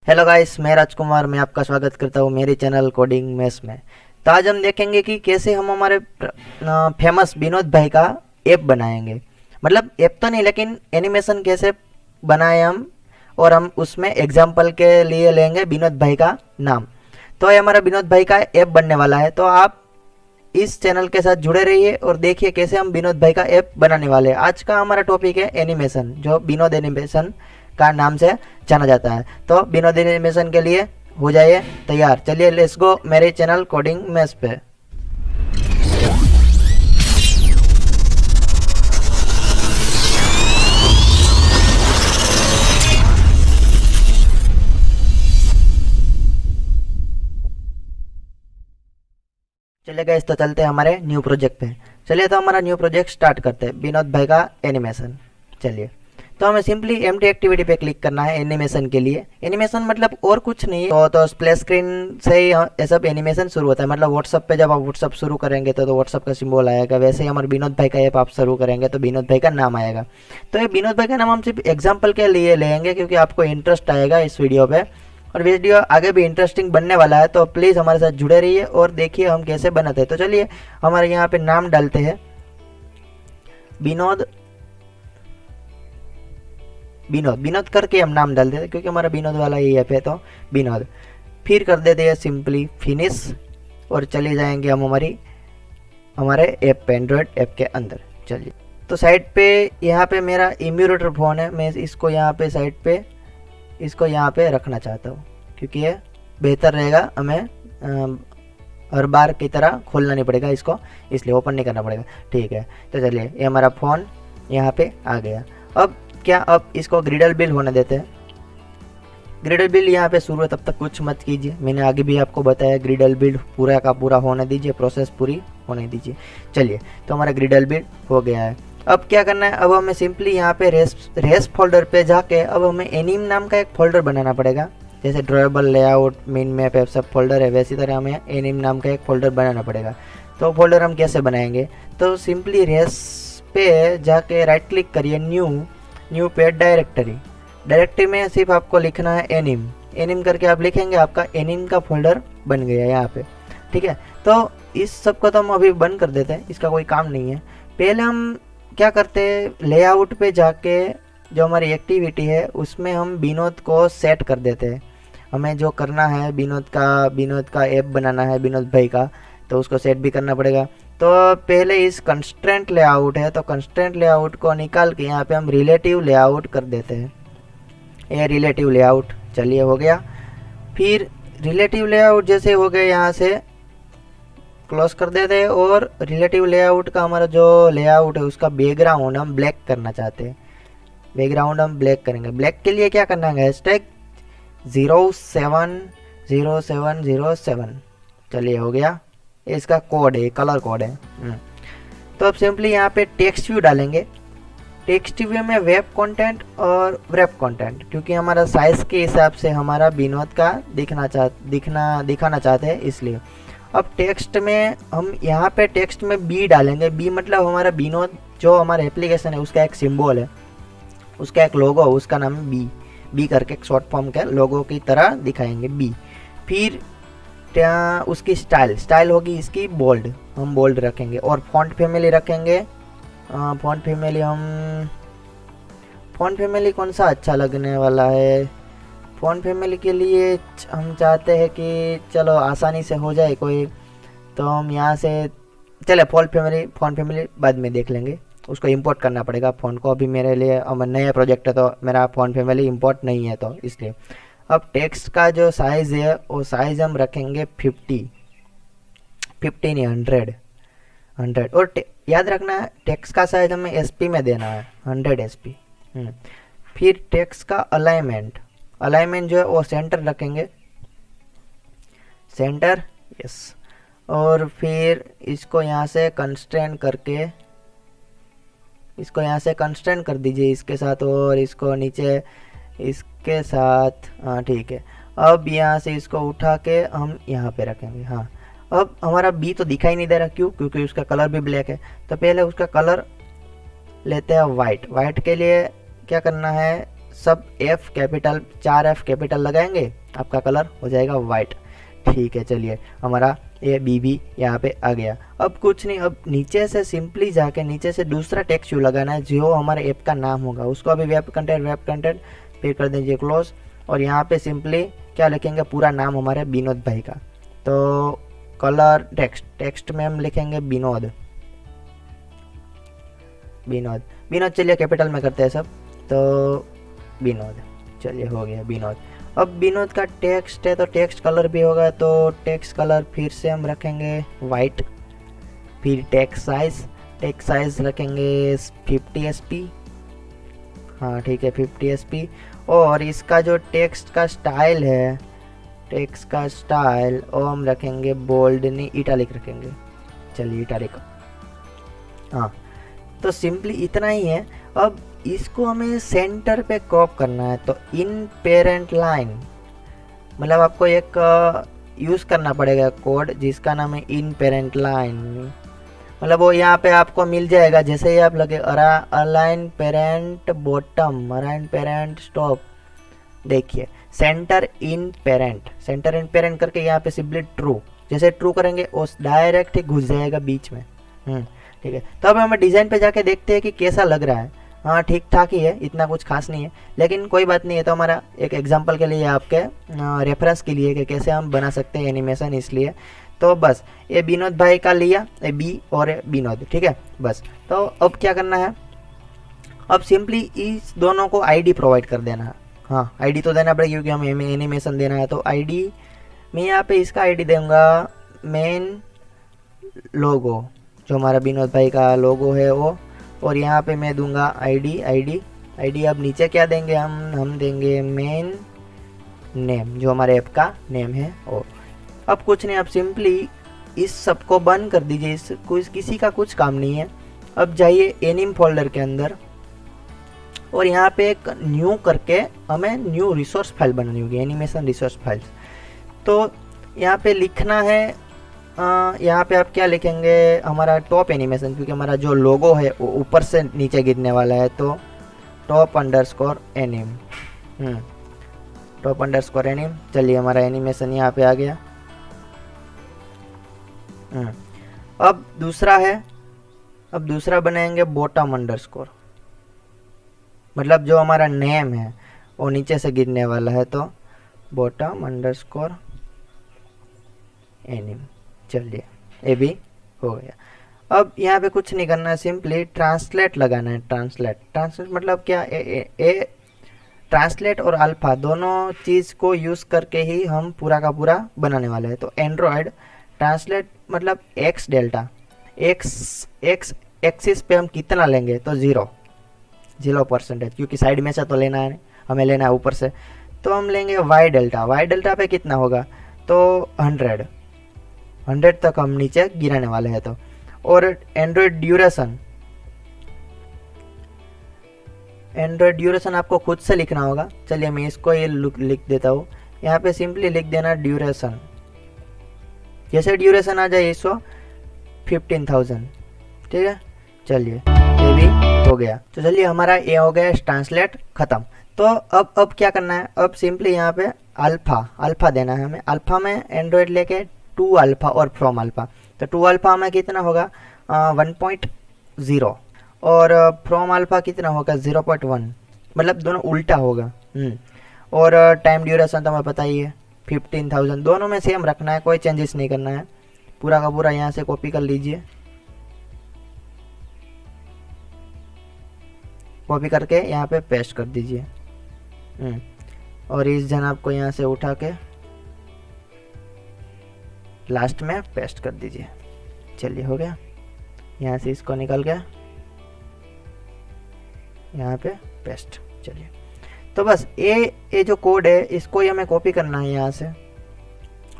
Hello guys, मैं राजकुमार। मैं आपका स्वागत करता हूँ मेरे चैनल कोडिंग मैथ्स में। तो आज हम देखेंगे कि कैसे हम हमारे फेमस विनोद भाई का ऐप बनाएंगे। मतलब ऐप तो नहीं, लेकिन एनिमेशन कैसे बनाए हम, और हम उसमें एग्जाम्पल के लिए लेंगे विनोद भाई का नाम। तो ये हमारा विनोद भाई का ऐप बनने वाला है। तो आप इस चैनल के साथ जुड़े रहिए और देखिए कैसे हम विनोद भाई का ऐप बनाने वाले हैं। आज का हमारा टॉपिक है एनिमेशन, जो विनोद एनिमेशन का नाम से जाना जाता है। तो विनोद एनिमेशन के लिए हो जाइए तैयार। चलिए लेट्स गो मेरे चैनल कोडिंग मैथ्स पे। चलिए गाइस, तो चलते हैं हमारे न्यू प्रोजेक्ट पे। चलिए तो हमारा न्यू प्रोजेक्ट स्टार्ट करते हैं, विनोद भाई का एनिमेशन। चलिए, तो हमें सिंपली एम्प्टी एक्टिविटी पे क्लिक करना है एनिमेशन के लिए। एनिमेशन मतलब और कुछ नहीं है। तो प्ले स्क्रीन से ही ये सब एनिमेशन शुरू होता है। मतलब व्हाट्सअप पे जब आप व्हाट्सअप शुरू करेंगे तो व्हाट्सअप का सिंबल आएगा। वैसे ही हमारे विनोद भाई का ऐप आप शुरू करेंगे तो विनोद भाई का नाम आएगा। तो ये विनोद भाई का नाम हम सिर्फ एग्जाम्पल के लिए लेंगे, क्योंकि आपको इंटरेस्ट आएगा इस वीडियो पे, और वीडियो आगे भी इंटरेस्टिंग बनने वाला है। तो प्लीज़ हमारे साथ जुड़े रहिए और देखिए हम कैसे बनाते हैं। तो चलिए हमारे यहाँ पे नाम डालते हैं विनोद। विनोद विनोद करके हम नाम डाल देते हैं, क्योंकि हमारा विनोद वाला ये ऐप है। तो विनोद, फिर कर देते हैं सिंपली फिनिश, और चले जाएंगे हम हमारे ऐप पे, एंड्रॉयड ऐप के अंदर। चलिए, तो साइड पे यहाँ पे मेरा इम्यूलेटर फ़ोन है। मैं इसको यहाँ पे साइड पे, इसको यहाँ पे रखना चाहता हूँ, क्योंकि ये बेहतर रहेगा। हमें हर बार की तरह खोलना नहीं पड़ेगा इसको, इसलिए ओपन नहीं करना पड़ेगा। ठीक है, तो चलिए ये हमारा फ़ोन यहाँ पे आ गया। अब इसको ग्रिडल बिल होने देते हैं। ग्रिडल बिल यहाँ पे शुरू है, तब तक कुछ मत कीजिए। मैंने आगे भी आपको बताया, ग्रिडल बिल पूरा का पूरा होने दीजिए, प्रोसेस पूरी होने दीजिए। चलिए, तो हमारा ग्रिडल बिल हो गया है। अब क्या करना है, अब हमें सिंपली यहाँ पे रेस फोल्डर पे जाके अब हमें एनिम नाम का एक फोल्डर बनाना पड़ेगा। जैसे ड्रॉएबल, लेआउट, मिन मैप है, सब फोल्डर है, वैसी तरह हमें एनिम नाम का एक फोल्डर बनाना पड़ेगा। तो फोल्डर हम कैसे बनाएंगे, तो सिंपली रेस पे जाके राइट क्लिक करिए, न्यू पे डायरेक्टरी में सिर्फ आपको लिखना है एनिम करके आप लिखेंगे, आपका एनिम का फोल्डर बन गया यहाँ पे। ठीक है, तो इस सब को तो हम अभी बंद कर देते हैं, इसका कोई काम नहीं है। पहले हम क्या करते हैं, लेआउट पे जाके जो हमारी एक्टिविटी है उसमें हम विनोद को सेट कर देते हैं। हमें जो करना है, विनोद का ऐप बनाना है विनोद भाई का, तो उसको सेट भी करना पड़ेगा। तो पहले इस कंस्ट्रेंट लेआउट है, तो कंस्ट्रेंट लेआउट को निकाल के यहाँ पे हम रिलेटिव लेआउट कर देते हैं। ये रिलेटिव लेआउट, चलिए हो गया। फिर रिलेटिव लेआउट जैसे हो गए, यहाँ से क्लोज कर देते हैं। और रिलेटिव लेआउट का हमारा जो लेआउट है उसका बैकग्राउंड हम ब्लैक करना चाहते हैं। बैकग्राउंड हम ब्लैक करेंगे। ब्लैक के लिए क्या करना है, हैशटैग 070707। चलिए हो गया, इसका कोड है, कलर कोड है। तो अब सिंपली यहाँ पे टेक्स्ट व्यू डालेंगे। टेक्स्ट व्यू में वेब कंटेंट और वेब कंटेंट, क्योंकि हमारा साइज के हिसाब से हमारा विनोद का दिखाना चाहते हैं, इसलिए। अब टेक्स्ट में हम यहाँ पे टेक्स्ट में बी डालेंगे। बी मतलब हमारा विनोद, जो हमारा एप्लीकेशन है उसका एक सिंबल है, उसका एक लोगो, उसका नाम है बी करके एक शॉर्ट फॉर्म के लोगो की तरह दिखाएंगे बी। फिर उसकी स्टाइल होगी इसकी बोल्ड, हम बोल्ड रखेंगे। और फॉन्ट फैमिली रखेंगे। फॉन्ट फैमिली कौन सा अच्छा लगने वाला है, फॉन्ट फैमिली के लिए हम चाहते हैं कि चलो आसानी से हो जाए कोई, तो हम यहाँ से चले फॉन्ट फैमिली बाद में देख लेंगे, उसको इंपोर्ट करना पड़ेगा फ़ॉन्ट को। अभी मेरे लिए नया प्रोजेक्ट है तो मेरा फॉन्ट फैमिली इंपोर्ट नहीं है, तो इसलिए। अब टेक्स्ट का जो साइज़ है वो साइज़ हम रखेंगे 50 नहीं 100। और याद रखना है टेक्स्ट का साइज हमें एसपी में देना है, 100 एसपी। फिर टेक्स्ट का अलाइनमेंट जो है वो सेंटर रखेंगे, सेंटर, यस। और फिर इसको यहाँ से कंस्ट्रेंट कर दीजिए इसके साथ, और इसको नीचे इसके साथ। हाँ ठीक है। अब यहाँ से इसको उठा के हम यहाँ पे रखेंगे। हाँ, अब हमारा बी तो दिखाई नहीं दे रहा, क्यों, क्योंकि उसका कलर भी ब्लैक है। तो पहले उसका कलर लेते हैं वाइट। वाइट के लिए क्या करना है, सब F कैपिटल, 4 F कैपिटल लगाएंगे, आपका कलर हो जाएगा वाइट। ठीक है, चलिए हमारा ये बी भी यहाँ पे आ गया। अब कुछ नहीं, अब नीचे से सिंपली जाके नीचे से दूसरा टेक्स्ट यू लगाना है जो हमारे ऐप का नाम होगा, उसको अभी वेब कंटेंट फिर कर दीजिए क्लोज। और यहाँ पे सिंपली क्या लिखेंगे, पूरा नाम हमारे विनोद भाई का। तो कलर टेक्स्ट में हम लिखेंगे विनोद। चलिए कैपिटल में करते हैं सब, तो विनोद, चलिए हो गया विनोद। अब विनोद का टेक्स्ट है तो टेक्स्ट कलर भी होगा, तो टेक्स्ट कलर फिर से हम रखेंगे वाइट। फिर टेक्स्ट साइज रखेंगे 50 SP। हाँ ठीक है, 50 SP। और इसका जो टेक्स्ट का स्टाइल है, वो हम रखेंगे बोल्ड नहीं, इटैलिक रखेंगे। चलिए इटैलिक, हाँ। तो सिंपली इतना ही है। अब इसको हमें सेंटर पे क्रॉप करना है, तो इन पेरेंट लाइन मतलब आपको एक यूज़ करना पड़ेगा कोड जिसका नाम है इन पेरेंट लाइन। मतलब वो यहाँ पे आपको मिल जाएगा, जैसे ही आप लगे align parent bottom, align parent stop, देखिए सेंटर इन पेरेंट करके यहाँ पे सिंपली ट्रू, जैसे ट्रू करेंगे उस डायरेक्ट ही घुस जाएगा बीच में। ठीक है, तो अब हम डिज़ाइन पे जाके देखते हैं कि कैसा लग रहा है। हाँ ठीक ठाक ही है, इतना कुछ खास नहीं है, लेकिन कोई बात नहीं है। तो हमारा एक एग्जांपल के लिए, आपके रेफरेंस के लिए कि कैसे हम बना सकते हैं एनिमेशन, इसलिए तो बस ये विनोद भाई का लिया, ये बी और विनोद, ठीक है बस। तो अब क्या करना है, अब सिंपली इस दोनों को आईडी प्रोवाइड कर देना है। हाँ आईडी तो देना पड़ेगा क्योंकि हमें एनिमेशन देना है। तो आईडी मैं यहाँ पे इसका आईडी दूंगा मेन लोगो, जो हमारा विनोद भाई का लोगो है वो। और यहाँ पे मैं दूंगा आईडी। अब नीचे क्या देंगे हम देंगे मेन नेम, जो हमारे ऐप का नेम है वो। अब कुछ नहीं, अब सिंपली इस सब को बंद कर दीजिए, किसी का कुछ काम नहीं है। अब जाइए एनिम फोल्डर के अंदर और यहाँ पे एक न्यू करके हमें न्यू रिसोर्स फाइल बनानी होगी, एनिमेशन रिसोर्स फाइल्स। तो यहाँ पे लिखना है, यहाँ पे आप क्या लिखेंगे, हमारा टॉप एनिमेशन, क्योंकि हमारा जो लोगो है वो ऊपर से नीचे गिरने वाला है, तो top_anim, top_anim। चलिए हमारा एनिमेशन यहाँ पे आ गया। अब दूसरा बनाएंगे bottom_, मतलब जो हमारा नेम है वो नीचे से गिरने वाला है, तो bottom_anim। चलिए ये भी हो गया। अब यहाँ पे कुछ नहीं करना है, सिंपली ट्रांसलेट लगाना है। ट्रांसलेट मतलब क्या, ट्रांसलेट और अल्फा दोनों चीज़ को यूज़ करके ही हम पूरा का पूरा बनाने वाले हैं। तो एंड्रॉयड ट्रांसलेट मतलब एक्स डेल्टा, एक्स एक्सिस पे हम कितना लेंगे, तो 0%, क्योंकि साइड में से तो लेना है, हमें लेना है ऊपर से। तो हम लेंगे वाई डेल्टा पे कितना होगा, तो 100 तक हम नीचे गिराने वाले हैं। तो और एंड्रॉयड ड्यूरेशन आपको खुद से लिखना होगा। चलिए मैं इसको ये लिख देता हूँ, यहाँ पे सिंपली लिख देना ड्यूरेशन। जैसे ड्यूरेशन आ जाए इसको 15,000, ठीक है। चलिए ये भी हो गया। तो चलिए हमारा ये हो गया ट्रांसलेट खत्म। तो अब क्या करना है, अब सिंपली यहाँ पे अल्फा देना है हमें। अल्फा में एंड्रॉयड लेके टू अल्फा और फ्रॉम अल्फा, तो टू अल्फा में कितना होगा 1.0 और फ्रॉम अल्फा कितना होगा 0.1, मतलब दोनों उल्टा होगा। और टाइम ड्यूरेशन तो हमें पता ही है 15,000, दोनों में सेम रखना है, कोई चेंजेस नहीं करना है। पूरा का पूरा यहाँ से कॉपी कर लीजिए, कॉपी करके यहाँ पे पेस्ट कर दीजिए। और इस जनाब को यहाँ से उठा के लास्ट में पेस्ट कर दीजिए। चलिए हो गया, यहाँ से इसको निकल गया, यहाँ पे पेस्ट। चलिए तो बस ये जो कोड है इसको ही हमें कॉपी करना है यहाँ से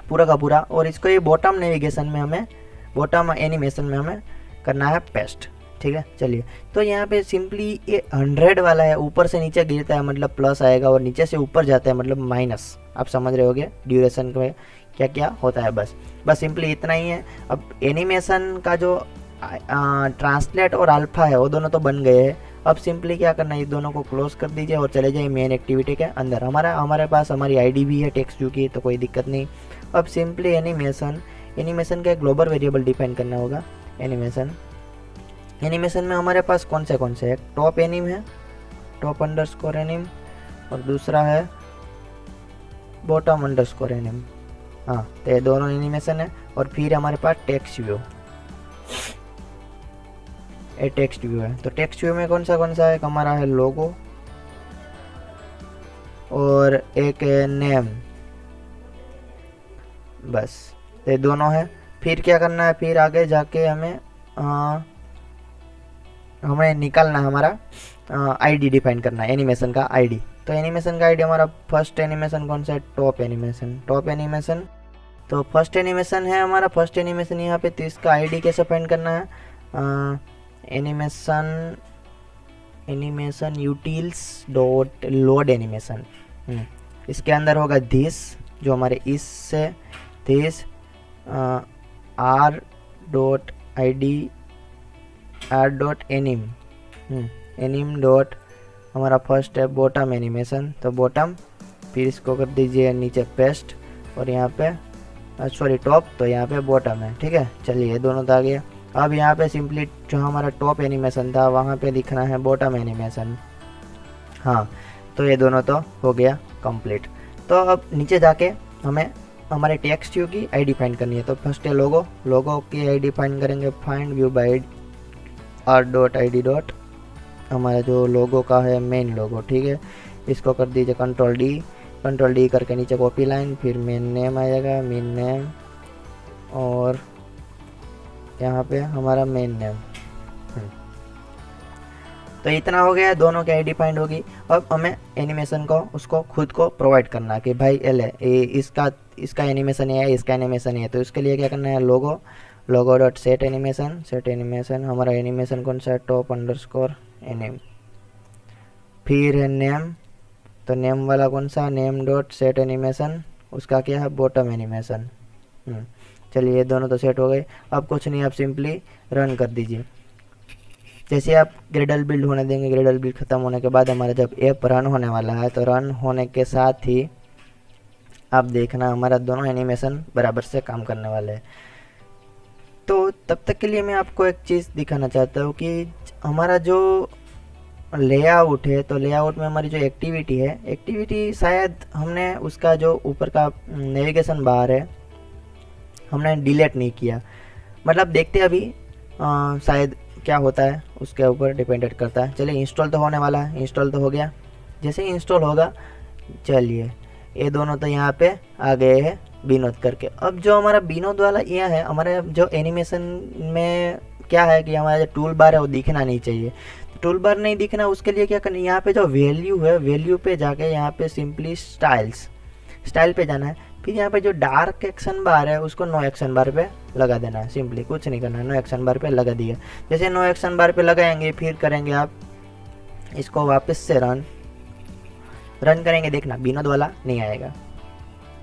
पूरा का पूरा, और इसको ये बॉटम नेविगेशन में हमें, बॉटम एनिमेशन में हमें करना है पेस्ट, ठीक है। चलिए तो यहाँ पे सिंपली ये 100 वाला है, ऊपर से नीचे गिरता है मतलब प्लस आएगा, और नीचे से ऊपर जाता है मतलब माइनस। आप समझ रहे होगे ड्यूरेशन में क्या क्या होता है। बस सिंपली इतना ही है। अब एनिमेशन का जो ट्रांसलेट और अल्फ़ा है वो दोनों तो बन गए हैं। अब सिंपली क्या करना है, इस दोनों को क्लोज कर दीजिए और चले जाइए मेन एक्टिविटी के अंदर। हमारे पास हमारी आईडी भी है टेक्स्ट व्यू की, तो कोई दिक्कत नहीं। अब सिंपली एनिमेशन का एक ग्लोबल वेरिएबल डिफाइन करना होगा। एनिमेशन में हमारे पास कौन से है, टॉप एनिम है, टॉप अंडरस्कोर एनिम, और दूसरा है बॉटम अंडरस्कोर एनिम। हाँ, तो ये दोनों एनिमेशन है। और फिर हमारे पास टेक्स्ट व्यू, ये टेक्स्ट व्यू है। तो टेक्स्ट व्यू में कौन सा है, हमारा है लोगो और एक है नेम, बस ये दोनों है। फिर क्या करना है, फिर आगे जाके हमें निकालना है हमारा आईडी डिफाइन करना है, एनिमेशन का आईडी। तो एनिमेशन का आईडी हमारा फर्स्ट एनिमेशन कौन सा है, टॉप एनिमेशन। तो फर्स्ट एनिमेशन है हमारा, फर्स्ट एनिमेशन यहाँ पे। तो इसका आईडी कैसे फाइंड करना है, animation utils dot load animation. इसके अंदर होगा दिस, जो हमारे इस से दिस आर डॉट एनिम डॉट हमारा फर्स्ट है बॉटम एनिमेशन, तो बॉटम। फिर इसको कर दीजिए नीचे पेस्ट, और यहाँ पे सॉरी टॉप, तो यहाँ पे बॉटम है। ठीक है, चलिए दोनों तो आ गया। अब यहाँ पे सिंपली जो हमारा टॉप एनिमेशन था वहाँ पे दिखना है बॉटम एनिमेशन। हाँ, तो ये दोनों तो हो गया कंप्लीट। तो अब नीचे जाके हमें हमारे टेक्स्ट व्यू की आईडी फाइंड करनी है। तो फर्स्ट है लोगो की आईडी फाइंड करेंगे, find view bye R dot I D dot, हमारा जो लोगो का है मेन लोगो। ठीक है, इसको कर दीजिए कंट्रोल डी करके नीचे कॉपी लाइन, फिर मेन नेम आएगा, मेन नेम, और यहाँ पे हमारा मेन नेम। तो इतना हो गया, दोनों की आईडी फाइंड होगी। अब हमें एनिमेशन को उसको खुद को प्रोवाइड करना है कि भाई इसका एनिमेशन है, इसका एनिमेशन है। तो इसके लिए क्या करना है, लोगो डॉट सेट एनिमेशन, हमारा एनिमेशन कौन सा है, टॉप अंडरस्कोर एनिम। फिर है नेम, तो नेम वाला कौन सा, नेम डॉट सेट एनिमेशन, उसका क्या है, बॉटम एनिमेशन। चलिए ये दोनों तो सेट हो गए। अब कुछ नहीं, आप सिंपली रन कर दीजिए। जैसे आप ग्रेडल बिल्ड होने देंगे, ग्रेडल बिल्ड खत्म होने के बाद हमारा जब ऐप रन होने वाला है, तो रन होने के साथ ही आप देखना हमारा दोनों एनिमेशन बराबर से काम करने वाले हैं। तो तब तक के लिए मैं आपको एक चीज़ दिखाना चाहता हूँ कि हमारा जो लेआउट है, तो लेआउट में हमारी जो एक्टिविटी शायद हमने उसका जो ऊपर का नेविगेशन बार है हमने डिलीट नहीं किया। मतलब देखते अभी शायद क्या होता है, उसके ऊपर डिपेंडेंट करता है। चलिए इंस्टॉल तो होने वाला है, इंस्टॉल तो हो गया। जैसे ही इंस्टॉल होगा, चलिए ये दोनों तो यहाँ पे आ गए हैं विनोद करके। अब जो हमारा विनोद वाला यह है, हमारे जो एनिमेशन में क्या है कि हमारा जो टूल बार है वो दिखना नहीं चाहिए। टूल बार नहीं दिखना, उसके लिए क्या करना है, यहाँ पे जो वैल्यू है, वैल्यू पे जाके यहाँ पे सिंपली स्टाइल पे जाना है। फिर यहाँ पे जो डार्क एक्शन बार है उसको नो एक्शन बार पे लगा देना है। सिंपली कुछ नहीं करना है, नो एक्शन बार पे लगा दिया। जैसे नो एक्शन बार पे लगाएंगे, फिर करेंगे आप इसको वापस से रन करेंगे, देखना विनोद वाला नहीं आएगा,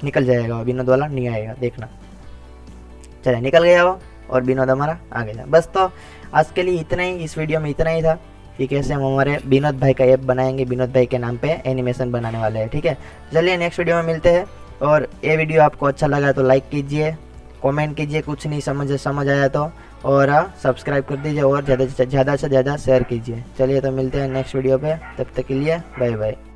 निकल जाएगा, विनोद वाला नहीं आएगा, देखना। चलिए निकल गया वो, और विनोद हमारा आ गया। बस तो आज के लिए इतना ही, इस वीडियो में इतना ही था कि कैसे हम हमारे विनोद भाई का ऐप बनाएंगे, विनोद भाई के नाम पे एनिमेशन बनाने वाले हैं। ठीक है, चलिए नेक्स्ट वीडियो में मिलते हैं। और ये वीडियो आपको अच्छा लगा तो लाइक कीजिए, कमेंट कीजिए, कुछ नहीं समझ आया तो, और सब्सक्राइब कर दीजिए, और ज़्यादा से ज़्यादा शेयर कीजिए। चलिए तो मिलते हैं नेक्स्ट वीडियो पे, तब तक के लिए बाय बाय।